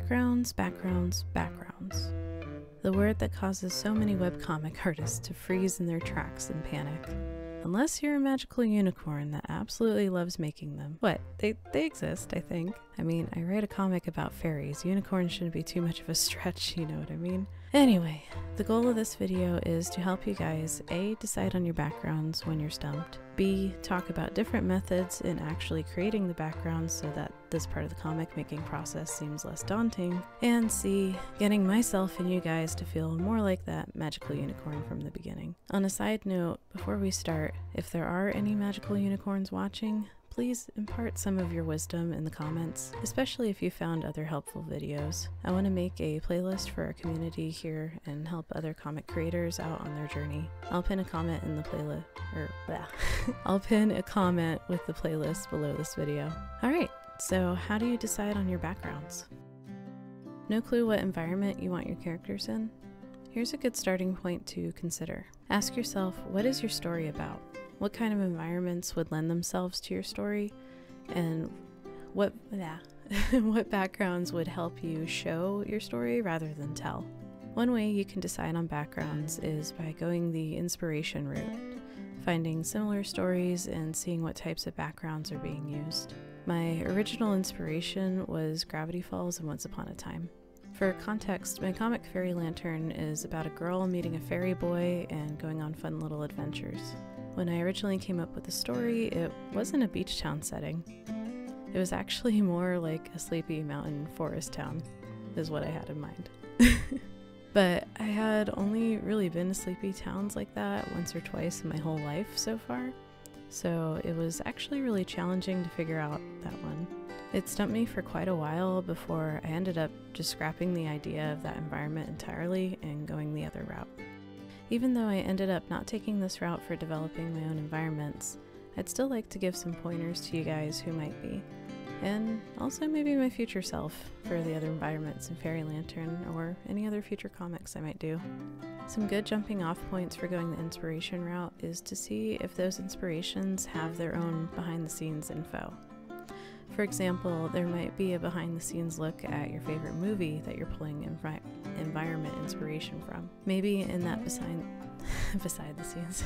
Backgrounds, backgrounds, backgrounds. The word that causes so many webcomic artists to freeze in their tracks and panic. Unless you're a magical unicorn that absolutely loves making them. What? They exist, I think. I mean, I write a comic about fairies. Unicorns shouldn't be too much of a stretch, you know what I mean? Anyway, the goal of this video is to help you guys A. decide on your backgrounds when you're stumped, B. talk about different methods in actually creating the backgrounds so that this part of the comic making process seems less daunting, and C. getting myself and you guys to feel more like that magical unicorn from the beginning. On a side note, before we start, if there are any magical unicorns watching, please impart some of your wisdom in the comments, especially if you found other helpful videos. I want to make a playlist for our community here and help other comic creators out on their journey. I'll pin a comment in the playlist, I'll pin a comment with the playlist below this video. Alright, so how do you decide on your backgrounds? No clue what environment you want your characters in? Here's a good starting point to consider. Ask yourself, what is your story about? What kind of environments would lend themselves to your story, and what backgrounds would help you show your story rather than tell? One way you can decide on backgrounds is by going the inspiration route, finding similar stories and seeing what types of backgrounds are being used. My original inspiration was Gravity Falls and Once Upon a Time. For context, my comic Fairy Lantern is about a girl meeting a fairy boy and going on fun little adventures. When I originally came up with the story, it wasn't a beach town setting. It was actually more like a sleepy mountain forest town, is what I had in mind. But I had only really been to sleepy towns like that once or twice in my whole life so far, so it was actually really challenging to figure out that one. It stumped me for quite a while before I ended up just scrapping the idea of that environment entirely and going the other route. Even though I ended up not taking this route for developing my own environments, I'd still like to give some pointers to you guys who might be, and also maybe my future self for the other environments in Fairy Lantern or any other future comics I might do. Some good jumping off points for going the inspiration route is to see if those inspirations have their own behind the scenes info. For example, there might be a behind the scenes look at your favorite movie that you're pulling environment inspiration from. Maybe in that beside the scenes.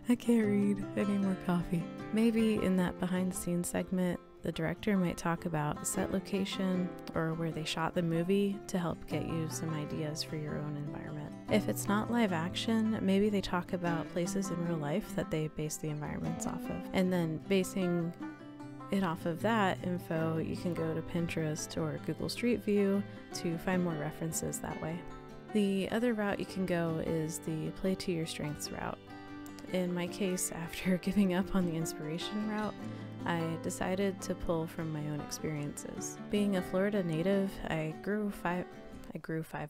I can't read. I need more coffee. Maybe in that behind the scenes segment, the director might talk about a set location or where they shot the movie to help get you some ideas for your own environment. If it's not live action, maybe they talk about places in real life that they base the environments off of. And then basing it off of that info, you can go to Pinterest or Google Street View to find more references that way. The other route you can go is the play to your strengths route. In my case, after giving up on the inspiration route, I decided to pull from my own experiences. Being a Florida native, I grew 5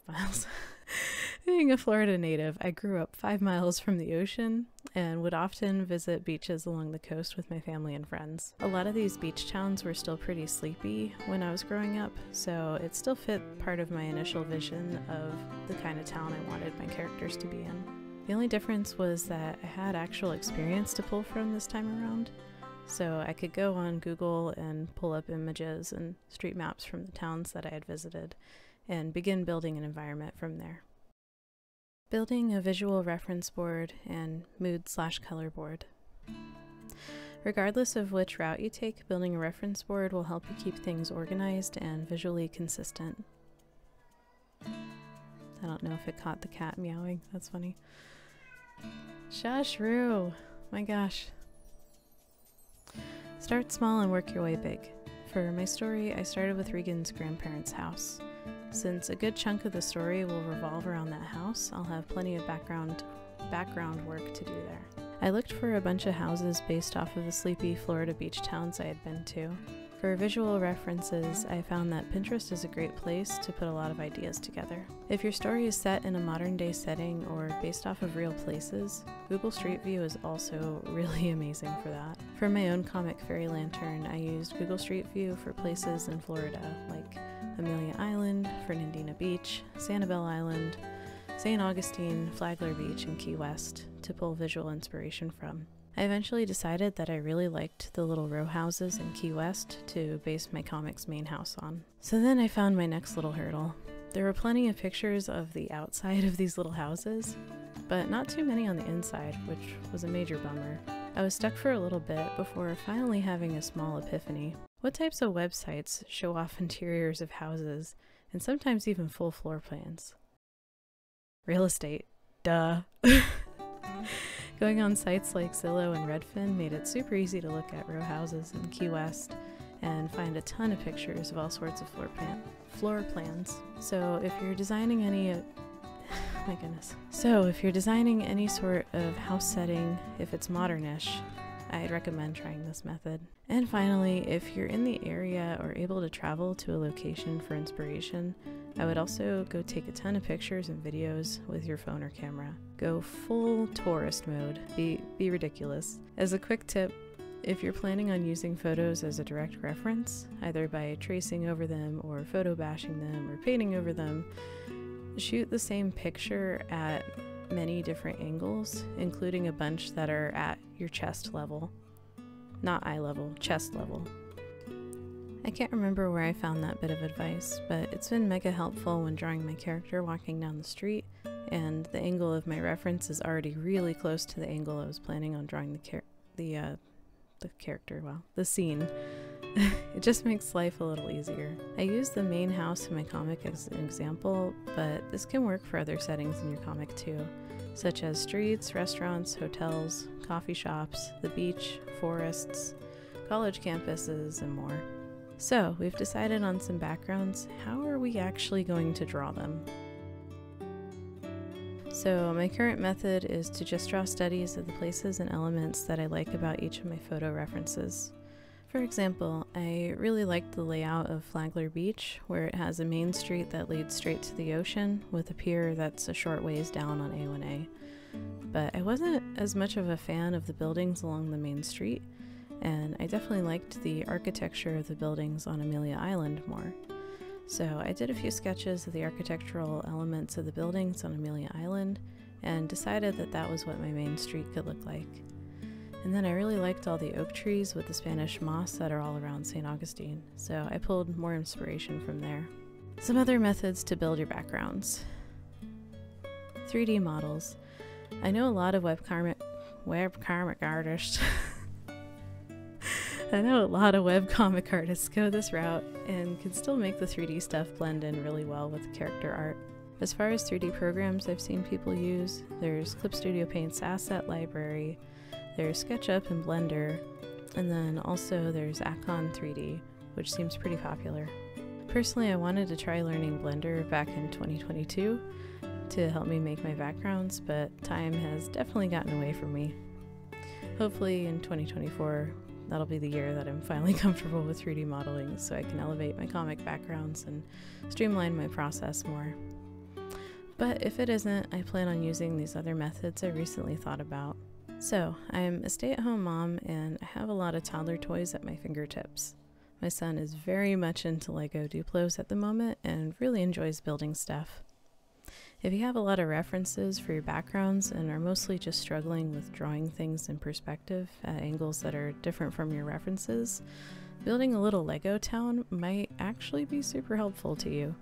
miles. Being a Florida native, I grew up 5 miles from the ocean and would often visit beaches along the coast with my family and friends. A lot of these beach towns were still pretty sleepy when I was growing up, so it still fit part of my initial vision of the kind of town I wanted my characters to be in. The only difference was that I had actual experience to pull from this time around, so I could go on Google and pull up images and street maps from the towns that I had visited and begin building an environment from there. Building a visual reference board and mood/color board. Regardless of which route you take, building a reference board will help you keep things organized and visually consistent. I don't know if it caught the cat meowing. That's funny. Shush, Roo! My gosh. Start small and work your way big. For my story, I started with Regan's grandparents' house. Since a good chunk of the story will revolve around that house, I'll have plenty of background work to do there. I looked for a bunch of houses based off of the sleepy Florida beach towns I had been to. For visual references, I found that Pinterest is a great place to put a lot of ideas together. If your story is set in a modern-day setting or based off of real places, Google Street View is also really amazing for that. For my own comic Fairy Lantern, I used Google Street View for places in Florida, like Amelia Island, Fernandina Beach, Sanibel Island, St. Augustine, Flagler Beach, and Key West, to pull visual inspiration from. I eventually decided that I really liked the little row houses in Key West to base my comic's main house on. So then I found my next little hurdle. There were plenty of pictures of the outside of these little houses, but not too many on the inside, which was a major bummer. I was stuck for a little bit before finally having a small epiphany. What types of websites show off interiors of houses, and sometimes even full floor plans? Real estate. Duh. Going on sites like Zillow and Redfin made it super easy to look at row houses in Key West and find a ton of pictures of all sorts of floor plans. So if you're designing any if you're designing any sort of house setting, if it's modernish, I'd recommend trying this method. And finally, if you're in the area or able to travel to a location for inspiration, I would also go take a ton of pictures and videos with your phone or camera. Go full tourist mode. Be ridiculous. As a quick tip, if you're planning on using photos as a direct reference, either by tracing over them or photo bashing them or painting over them, shoot the same picture at many different angles, including a bunch that are at your chest level. Not eye level, chest level. I can't remember where I found that bit of advice, but it's been mega helpful when drawing my character walking down the street, and the angle of my reference is already really close to the angle I was planning on drawing the scene. It just makes life a little easier. I use the main house in my comic as an example, but this can work for other settings in your comic too, such as streets, restaurants, hotels, coffee shops, the beach, forests, college campuses, and more. So, we've decided on some backgrounds. How are we actually going to draw them? So, my current method is to just draw studies of the places and elements that I like about each of my photo references. For example, I really liked the layout of Flagler Beach, where it has a main street that leads straight to the ocean with a pier that's a short ways down on A1A. But I wasn't as much of a fan of the buildings along the main street, and I definitely liked the architecture of the buildings on Amelia Island more. So I did a few sketches of the architectural elements of the buildings on Amelia Island and decided that that was what my main street could look like. And then I really liked all the oak trees with the Spanish moss that are all around St. Augustine, so I pulled more inspiration from there. Some other methods to build your backgrounds. 3D models. I know a lot of webcomic artists I know a lot of webcomic artists go this route and can still make the 3D stuff blend in really well with the character art. As far as 3D programs I've seen people use, there's Clip Studio Paint's asset library, there's SketchUp and Blender, and then also there's Acon 3D, which seems pretty popular. Personally, I wanted to try learning Blender back in 2022 to help me make my backgrounds, but time has definitely gotten away from me. Hopefully in 2024, that'll be the year that I'm finally comfortable with 3D modeling so I can elevate my comic backgrounds and streamline my process more. But if it isn't, I plan on using these other methods I recently thought about. So, I'm a stay-at-home mom and I have a lot of toddler toys at my fingertips. My son is very much into Lego Duplos at the moment and really enjoys building stuff. If you have a lot of references for your backgrounds and are mostly just struggling with drawing things in perspective at angles that are different from your references, building a little Lego town might actually be super helpful to you.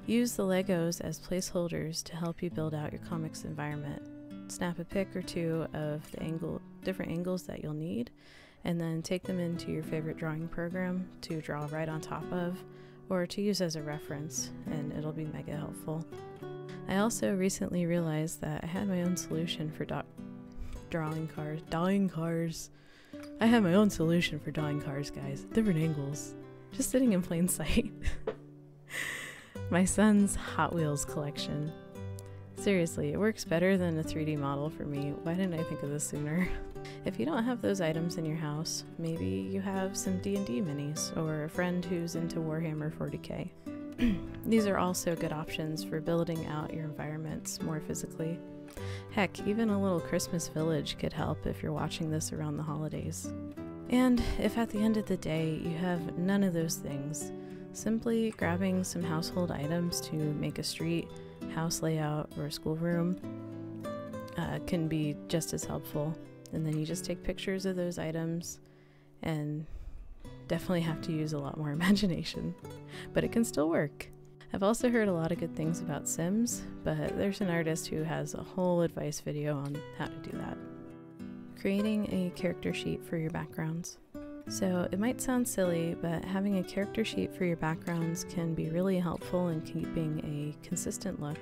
Use the Legos as placeholders to help you build out your comic's environment. Snap a pic or two of the different angles that you'll need, and then take them into your favorite drawing program to draw right on top of, or to use as a reference, and it'll be mega helpful. I also recently realized that I had my own solution for drawing cars. I have my own solution for drawing cars, guys. Different angles. Just sitting in plain sight. My son's Hot Wheels collection. Seriously, it works better than a 3D model for me. Why didn't I think of this sooner? If you don't have those items in your house, maybe you have some D&D minis, or a friend who's into Warhammer 40k. These are also good options for building out your environments more physically. Heck, even a little Christmas village could help if you're watching this around the holidays. And if at the end of the day you have none of those things, simply grabbing some household items to make a street, house layout, or a schoolroom can be just as helpful. and then you just take pictures of those items, and definitely have to use a lot more imagination, but it can still work. I've also heard a lot of good things about Sims, but there's an artist who has a whole advice video on how to do that. Creating a character sheet for your backgrounds. So it might sound silly, but having a character sheet for your backgrounds can be really helpful in keeping a consistent look,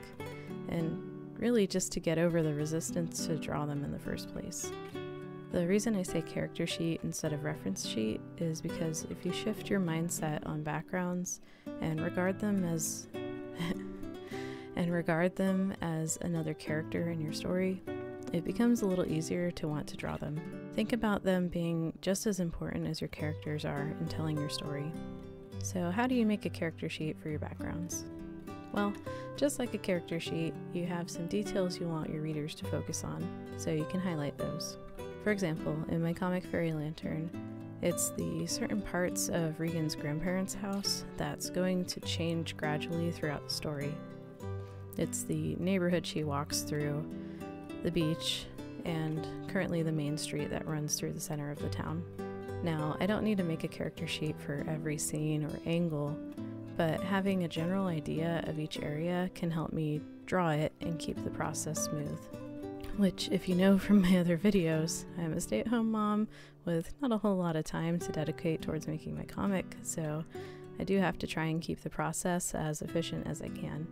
and really just to get over the resistance to draw them in the first place. The reason I say character sheet instead of reference sheet is because if you shift your mindset on backgrounds and regard them as another character in your story, it becomes a little easier to want to draw them. Think about them being just as important as your characters are in telling your story. So how do you make a character sheet for your backgrounds? Well, just like a character sheet, you have some details you want your readers to focus on, so you can highlight those. For example, in my comic Fairy Lantern, it's the certain parts of Regan's grandparents' house that's going to change gradually throughout the story. It's the neighborhood she walks through, the beach, and currently the main street that runs through the center of the town. Now, I don't need to make a character sheet for every scene or angle, but having a general idea of each area can help me draw it and keep the process smooth. Which, if you know from my other videos, I'm a stay-at-home mom with not a whole lot of time to dedicate towards making my comic, so I do have to try and keep the process as efficient as I can,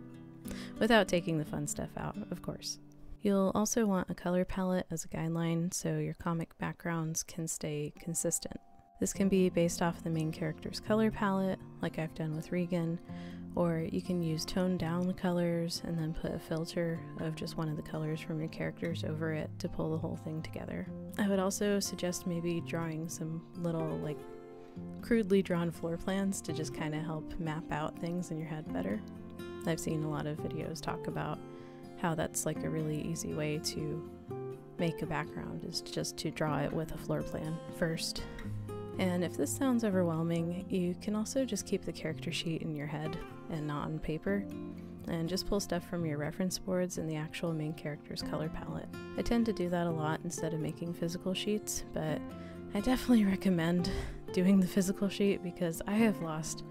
without taking the fun stuff out, of course. You'll also want a color palette as a guideline so your comic backgrounds can stay consistent. This can be based off the main character's color palette, like I've done with Regan, or you can use toned down colors and then put a filter of just one of the colors from your characters over it to pull the whole thing together. I would also suggest maybe drawing some little, like, crudely drawn floor plans to just kind of help map out things in your head better. I've seen a lot of videos talk about how that's like a really easy way to make a background, is just to draw it with a floor plan first. And if this sounds overwhelming, you can also just keep the character sheet in your head and not on paper, and just pull stuff from your reference boards and the actual main character's color palette. I tend to do that a lot instead of making physical sheets, but I definitely recommend doing the physical sheet because I have lost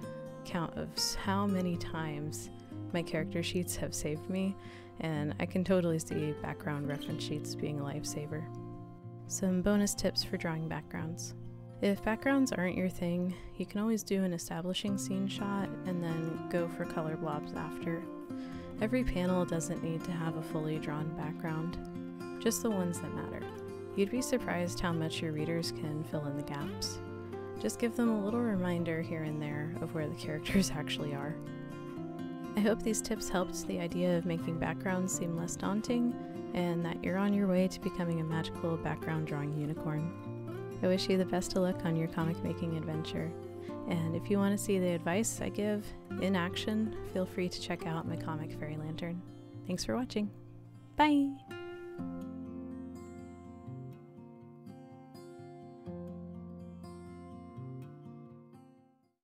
count of how many times my character sheets have saved me, and I can totally see background reference sheets being a lifesaver. Some bonus tips for drawing backgrounds. If backgrounds aren't your thing, you can always do an establishing scene shot and then go for color blobs after. Every panel doesn't need to have a fully drawn background, just the ones that matter. You'd be surprised how much your readers can fill in the gaps. Just give them a little reminder here and there of where the characters actually are. I hope these tips helped the idea of making backgrounds seem less daunting, and that you're on your way to becoming a magical background drawing unicorn. I wish you the best of luck on your comic making adventure, and if you want to see the advice I give in action, feel free to check out my comic Fairy Lantern. Thanks for watching. Bye!